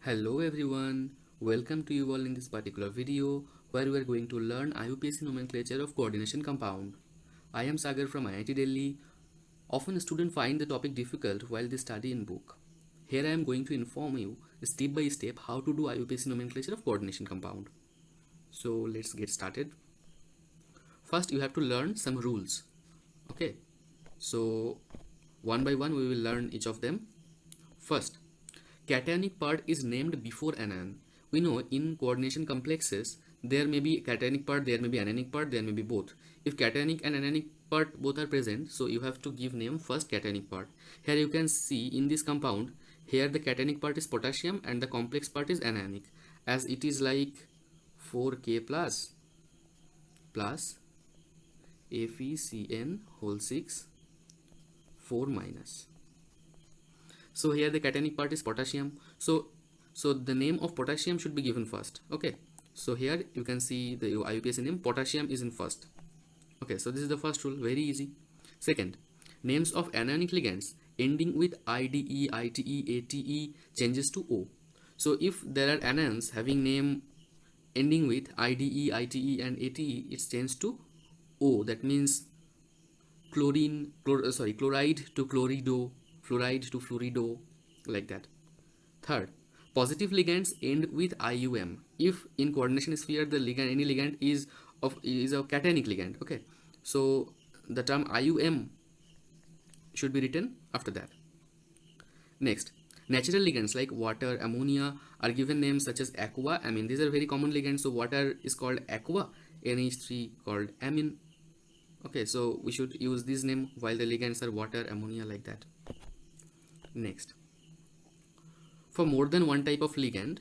Hello everyone, welcome to you all in this particular video where we are going to learn IUPAC nomenclature of coordination compound. I am Sagar from IIT Delhi. Often students find the topic difficult while they study in book. Here I am going to inform you step by step how to do IUPAC nomenclature of coordination compound. So let's get started. First you have to learn some rules. Okay, so one by one we will learn each of them. First, cationic part is named before anion. We know in coordination complexes there may be cationic part, there may be anionic part, there may be both. If cationic and anionic part both are present, so you have to give name first cationic part. Here you can see in this compound, here the cationic part is potassium and the complex part is anionic, as it is like 4K plus FeCN whole 6 4 minus. So here the cationic part is potassium. So the name of potassium should be given first. Okay. So here you can see the IUPAC name, potassium is in first. Okay. So this is the first rule, very easy. Second, names of anionic ligands ending with IDE, ITE, ATE changes to O. So if there are anions having name ending with IDE, ITE and ATE, it changes to O. That means chloride to chlorido, fluoride to fluorido, like that. Third, positive ligands end with IUM if in coordination sphere the ligand, any ligand is a cationic ligand. Okay, so the term IUM should be written after that. Next, natural ligands like water, ammonia are given names such as aqua, amine. These are very common ligands. So water is called aqua, NH3 called amine. Okay, so we should use this name while the ligands are water, ammonia, like that. Next, for more than one type of ligand,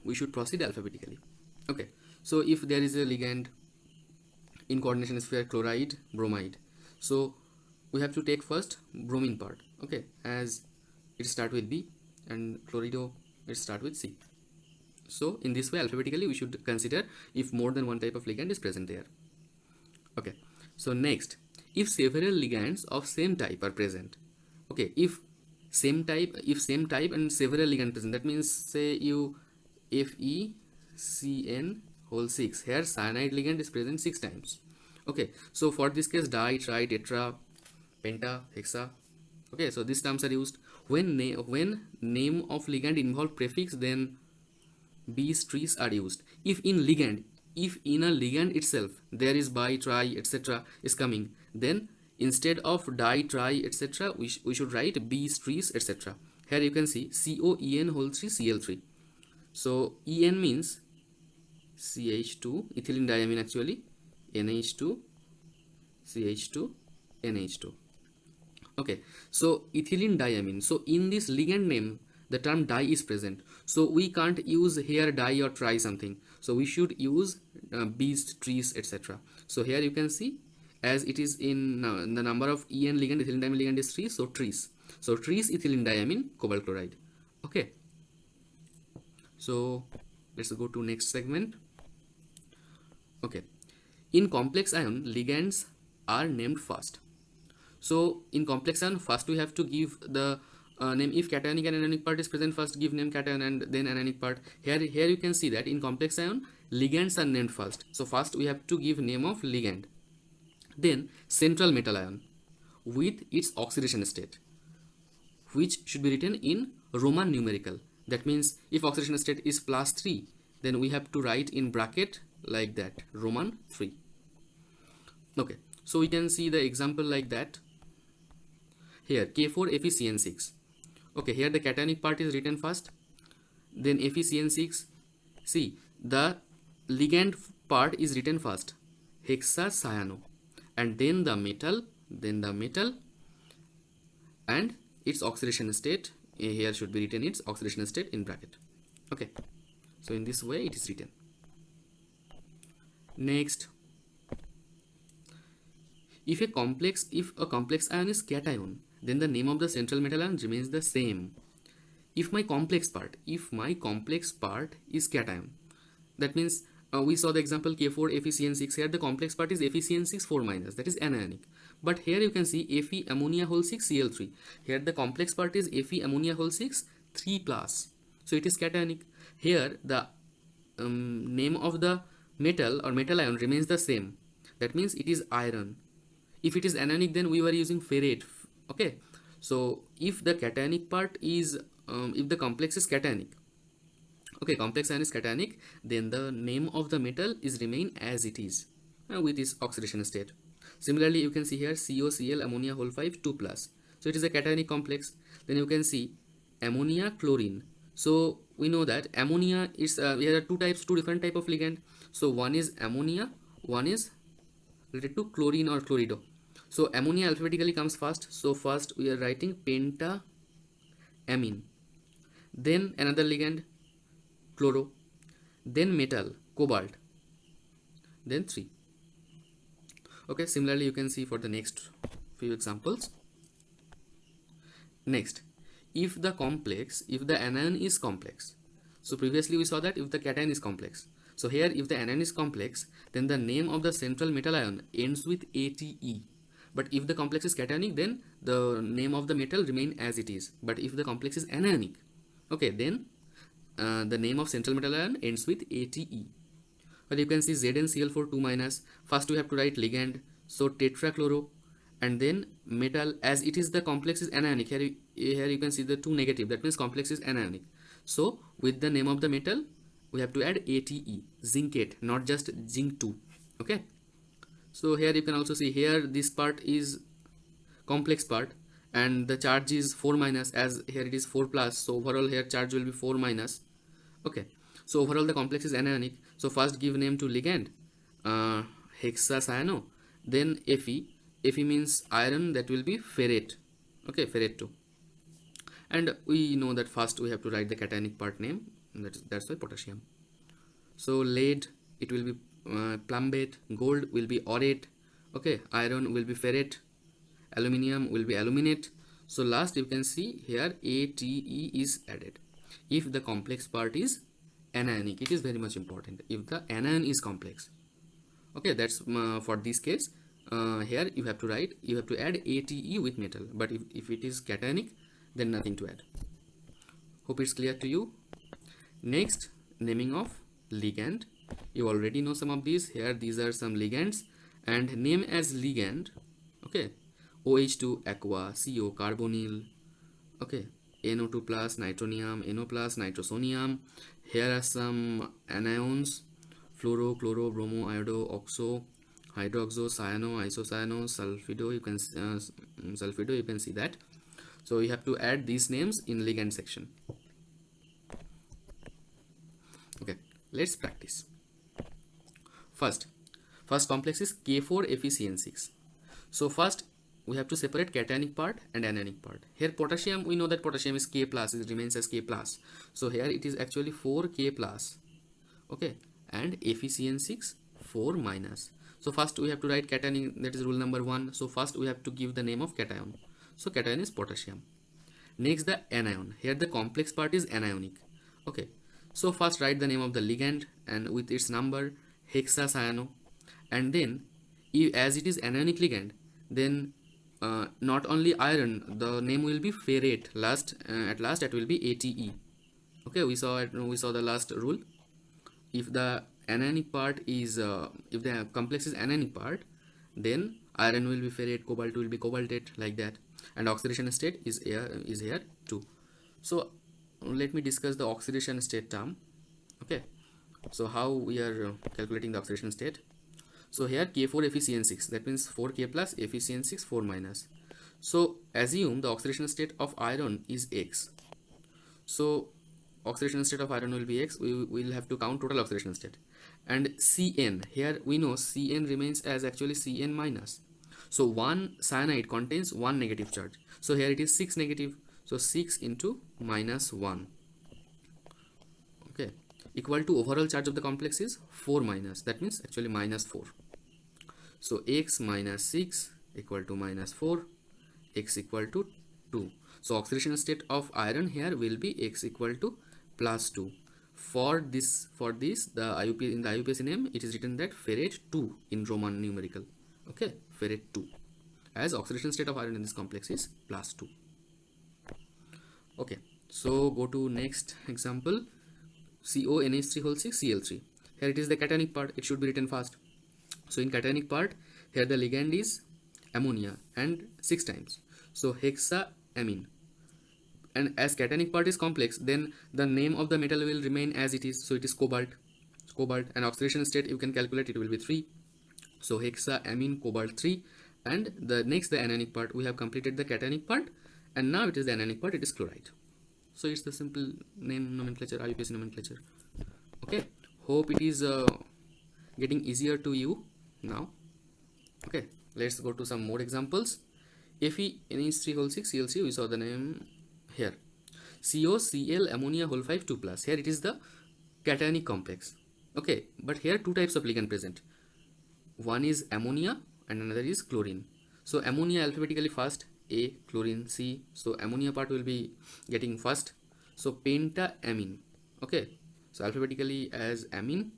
we should proceed alphabetically. Okay, so if there is a ligand in coordination sphere chloride, bromide, so we have to take first bromine part. Okay, as it start with B and chlorido it start with C. So in this way alphabetically we should consider if more than one type of ligand is present there. Okay, so next, if several ligands of same type are present. Okay, if same type and several ligands present, that means say you FeCN whole 6, here cyanide ligand is present 6 times. Okay, so for this case di, tri, tetra, penta, hexa. Okay, so these terms are used when name of ligand involve prefix, then B's trees are used. If in a ligand itself there is bi, tri, etc. is coming, then instead of di, tri, etc. we should write B's trees, etc. Here you can see COEN whole 3 Cl3. So En means CH2, ethylene diamine actually, NH2, CH2, NH2. Okay, so ethylene diamine. So in this ligand name the term di is present, so we can't use here di or tri something, so we should use B's, trees, etc. So here you can see as it is in the number of En ligand, ethylene diamine ligand is 3, so trees. So trees, ethylene diamine, cobalt chloride. Okay, so let's go to next segment. Okay, in complex ion ligands are named first. So in complex ion first we have to give the name. If cationic and anionic part is present, first give name cation and then anionic part. Here you can see that in complex ion ligands are named first. So first we have to give name of ligand, then central metal ion with its oxidation state, which should be written in Roman numerical. That means if oxidation state is +3, then we have to write in bracket like that, Roman 3. Okay, so we can see the example like that. Here K4FeCN6. Okay, here the cationic part is written first, then FeCN6. See, the ligand part is written first, hexacyano, and then the metal, and its oxidation state. Here should be written its oxidation state in bracket. Okay, so in this way it is written. Next, if a complex ion is cation, then the name of the central metal ion remains the same. If my complex part is cation, that means we saw the example K4FeCN6. Here the complex part is FeCN6 4 minus, that is anionic. But here you can see Fe ammonia whole 6 Cl3. Here the complex part is Fe ammonia whole 6 3 plus. So it is cationic. Here the name of the metal or metal ion remains the same. That means it is iron. If it is anionic, then we were using ferrate. Okay. So if the cationic part is if the complex is cationic, okay, complex ion is cationic, then the name of the metal is remain as it is with its oxidation state. Similarly, you can see here COCl ammonia whole 5 2 plus. So it is a cationic complex. Then you can see ammonia chlorine. So we know that ammonia is we have two different type of ligand. So one is ammonia, one is related to chlorine or chlorido. So ammonia alphabetically comes first. So first we are writing pentaamine. Then another ligand chloro. Then metal cobalt. Then 3. Okay, similarly you can see for the next few examples. Next, if the anion is complex. So previously we saw that if the cation is complex. So here if the anion is complex, then the name of the central metal ion ends with ATE. But if the complex is cationic, then the name of the metal remain as it is. But if the complex is anionic, okay, then the name of central metal ion ends with ATE. But you can see ZnCl4 2 minus. First we have to write ligand, so tetrachloro, and then metal, as it is the complex is anionic. Here you can see the 2 negative, that means complex is anionic. So with the name of the metal we have to add ATE, zincate, not just zinc 2. Okay, so here you can also see here this part is complex part and the charge is 4 minus, as here it is 4 plus, so overall here charge will be 4 minus. Okay, so overall the complex is anionic. So first give name to ligand, hexacyano, then Fe. Fe means iron, that will be ferrate. Okay, ferrate 2. And we know that first we have to write the cationic part name, that's why potassium. So lead, it will be plumbate, gold will be aurate, okay, iron will be ferrate, aluminium will be aluminate. So last you can see here ATE is added if the complex part is anionic. It is very much important if the anion is complex. Okay, that's for this case. Here you have to add ATE with metal, but if it is cationic, then nothing to add. Hope it's clear to you. Next, naming of ligand. You already know some of these. Here these are some ligands, and name as ligand, okay, OH2 aqua, CO carbonyl, okay, NO2 plus nitronium, NO plus nitrosonium. Here are some anions: fluoro, chloro, bromo, iodo, oxo, hydroxo, cyano, isocyano, sulfido. You can sulfido, you can see that. So you have to add these names in ligand section. Okay, let's practice. First complex is K4FeCN6. So first we have to separate cationic part and anionic part. Here potassium, we know that potassium is K plus, it remains as K plus. So here it is actually 4K plus, okay, and FeCN6 4 minus. So first we have to write cation, that is rule number 1. So first we have to give the name of cation. So cation is potassium. Next the anion. Here the complex part is anionic. Okay, so first write the name of the ligand and with its number, hexacyano, and then as it is anionic ligand, then not only iron, the name will be ferrate. At last it will be ATE. Okay, we saw the last rule. If the anionic part is if the complex is anionic part, then iron will be ferrate, cobalt will be cobaltate, like that, and oxidation state is here too. So let me discuss the oxidation state term. Okay, so how we are calculating the oxidation state. So here K4FeCN6, that means 4K plus FeCN6 4 minus. So assume the oxidation state of iron is X. So oxidation state of iron will be X. We will have to count total oxidation state. And Cn, here we know Cn remains as actually Cn minus. So one cyanide contains one negative charge. So here it is 6 negative. So 6 into minus 1. Okay, equal to overall charge of the complex is 4 minus. That means actually minus 4. So X minus 6 equal to minus 4. X equal to 2. So oxidation state of iron here will be X equal to plus 2. For this the IUP, in the IUPAC name it is written that ferrate 2 in Roman numerical. Okay, ferrate 2. as oxidation state of iron in this complex is +2. Okay, so go to next example, CONH3 Cl3. Here it is the cationic part, it should be written fast. So in cationic part, here the ligand is ammonia and 6 times, so hexaamine. And as cationic part is complex, then the name of the metal will remain as it is, so it is cobalt. And oxidation state you can calculate, it will be 3, so hexaamine cobalt 3. And the next, the anionic part, we have completed the cationic part, and now it is the anionic part, it is chloride. So it's the simple name nomenclature, IUPAC nomenclature. Okay, hope it is getting easier to you now. Okay, let's go to some more examples. FeNH3 Cl3, we saw the name here. COCl ammonia whole 5 2 plus. Here it is the cationic complex. Okay, but here two types of ligand present. One is ammonia and another is chlorine. So ammonia alphabetically first, A, chlorine C. So ammonia part will be getting first. So pentaamine. Okay, so alphabetically as amine,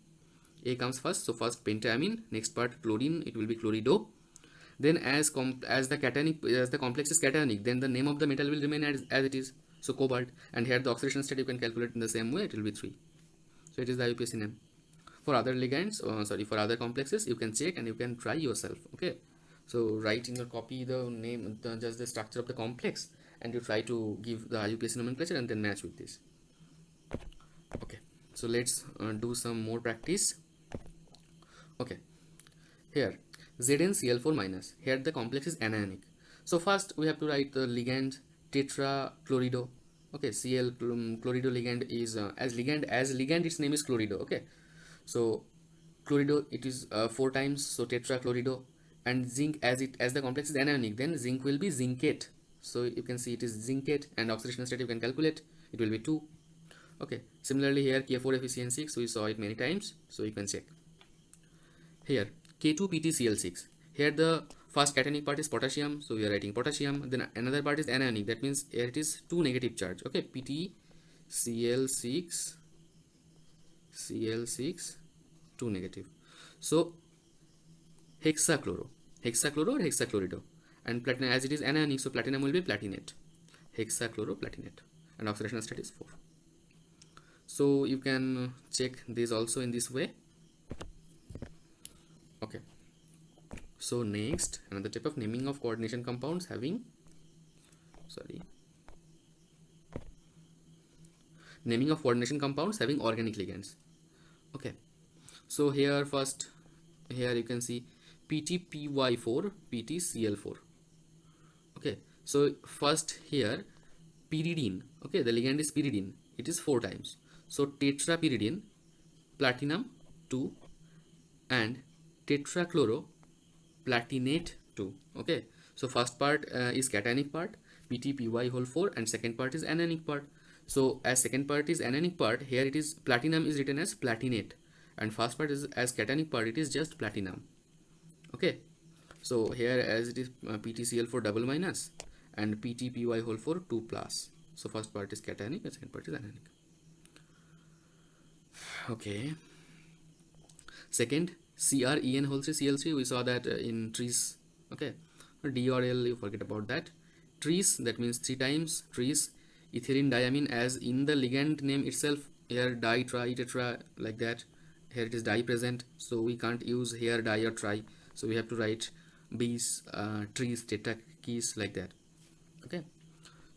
A comes first. So first pentaamine. Next part chlorine, it will be chlorido. Then as the complex is cationic, then the name of the metal will remain as it is. So cobalt, and here the oxidation state you can calculate in the same way, it will be 3. So it is the IUPAC name. For other ligands, for other complexes, you can check and you can try yourself. Okay, so write in your copy the name, just the structure of the complex, and you try to give the IUPAC nomenclature and then match with this. Okay, so let's do some more practice. Okay, here ZnCl4 minus. Here the complex is anionic. So first we have to write the ligand tetrachlorido. Okay, Cl chlorido ligand is as ligand its name is chlorido. Okay, so chlorido, it is 4 times, so tetrachlorido. And zinc, as the complex is anionic, then zinc will be zincate. So you can see it is zincate, and oxidation state you can calculate, it will be 2. Okay, similarly here K4FeCN6, we saw it many times, so you can check. Here K2PtCl6. Here the first cationic part is potassium, so we are writing potassium. Then another part is anionic, that means here it is 2 negative charge. Okay, PtCl6, Cl6, 2 negative. So hexachloro or hexachlorido, and platinum, as it is anionic, so platinum will be platinate, hexachloroplatinate, and oxidation state is 4. So you can check this also in this way. Okay, so next, another type of naming of coordination compounds having organic ligands. Okay, so here first, here you can see PTPY4 PTCl4. Okay, so first here pyridine. Okay, the ligand is pyridine, it is 4 times, so tetrapyridine, platinum 2, and tetrachloroplatinate 2. Okay, so first part is cationic part, PTPY whole 4, and second part is anionic part. So as second part is anionic part, here it is platinum is written as platinate, and first part is as cationic part, it is just platinum. Okay, so here as it is PTCl4 double minus and PTPY whole 4 2 plus. So first part is cationic and second part is anionic. Okay, second CREN whole 3 Cl3, we saw that in trees. Okay, D or L, you forget about that. Trees, that means 3 times trees. Ethylene diamine, as in the ligand name itself, here di, tri, tetra, like that. Here it is di present, so we can't use here di or tri, so we have to write bees, trees, tetra keys, like that. Okay,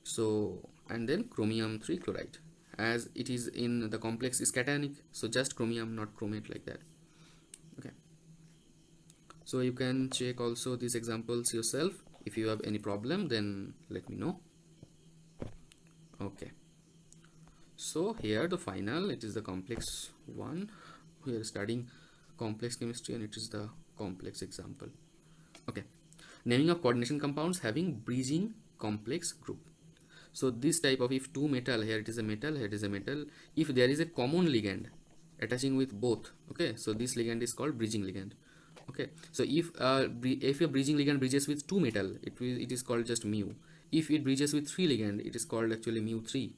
so and then chromium 3 chloride, as it is in the complex is cationic, so just chromium, not chromate, like that. Okay, so you can check also these examples yourself. If you have any problem, then let me know. Okay, so here the final, it is the complex one. We are studying complex chemistry, and it is the complex example. Okay, naming of coordination compounds having bridging complex group. So this type of, if two metal, here it is a metal, here it is a metal, if there is a common ligand attaching with both, okay, so this ligand is called bridging ligand. Okay, so if a bridging ligand bridges with 2 metal, it is called just mu. If it bridges with 3 ligand, it is called actually mu3.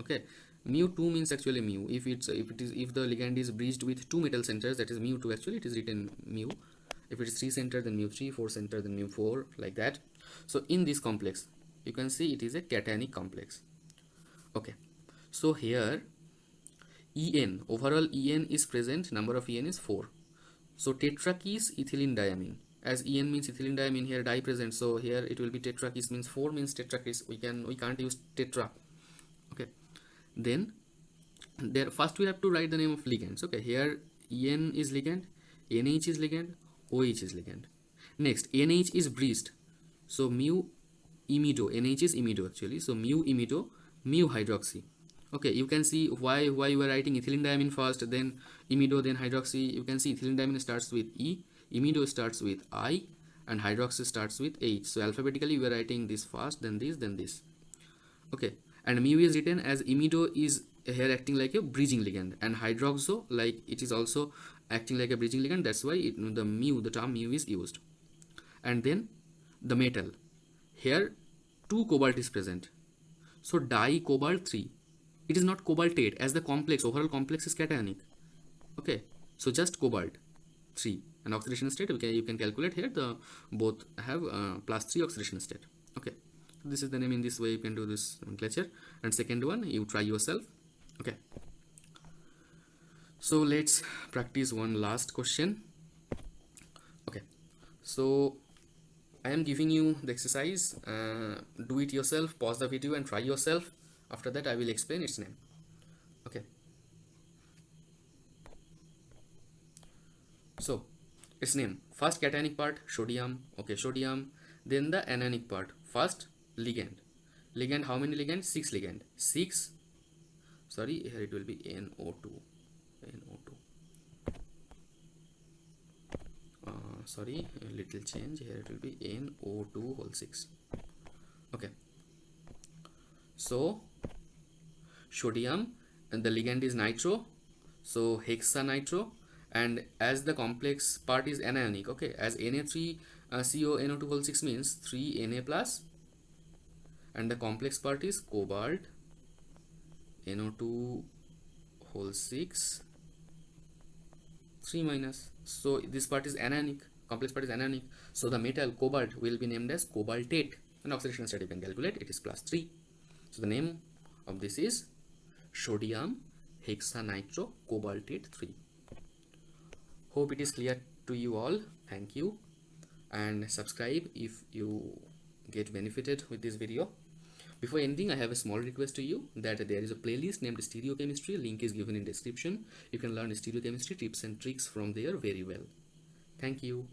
Okay, mu2 means actually mu. If the ligand is bridged with 2 metal centers, that is mu2, actually it is written mu. If it is 3 center, then mu3, 4 center, then mu4, like that. So in this complex, you can see it is a cationic complex. Okay, so here En, overall En is present, number of En is 4. So tetrakis ethylene diamine, as En means ethylene diamine, here di present, so here it will be tetrakis, means 4 means tetrakis. We can't use tetra. Okay, then there first we have to write the name of ligands. Okay, here En is ligand, NH is ligand, OH is ligand. Next, NH is breached, so mu imido, NH is imido actually, so mu imido, mu hydroxy. Okay, you can see why you are writing ethylene diamine first, then imido, then hydroxy. You can see ethylene diamine starts with E, imido starts with I, and hydroxy starts with H. So alphabetically we are writing this first, then this, then this. Okay, and mu is written as imido is here acting like a bridging ligand, and hydroxo, like it is also acting like a bridging ligand. That's why the term mu is used. And then the metal, here 2 cobalt is present, so di cobalt 3. It is not cobaltate, as the complex, overall complex is cationic. Okay, so just cobalt 3, and oxidation state, you can calculate here, the both have +3 oxidation state. Okay, this is the name. In this way you can do this nomenclature. And second one, you try yourself. Okay, so let's practice one last question. Okay, so I am giving you the exercise, do it yourself, pause the video and try yourself. After that I will explain its name. Okay, so its name, first cationic part sodium. Okay, sodium. Then the anionic part, first ligand, how many ligands? 6 ligand, 6, sorry, here it will be NO2, sorry, a little change, here it will be NO2 whole 6. Okay, so sodium, and the ligand is nitro, so hexanitro, and as the complex part is anionic, okay, as Na3 CO NO2 whole 6 means 3 Na plus, and the complex part is cobalt NO2 whole 6 3 minus, so this part is anionic, complex part is anionic, so the metal cobalt will be named as cobaltate, and oxidation state you can calculate, it is +3. So the name of this is sodium hexanitro cobaltate 3. Hope it is clear to you all. Thank you, and subscribe if you get benefited with this video. Before ending, I have a small request to you, that there is a playlist named Stereochemistry, link is given in description. You can learn stereochemistry tips and tricks from there very well. Thank you.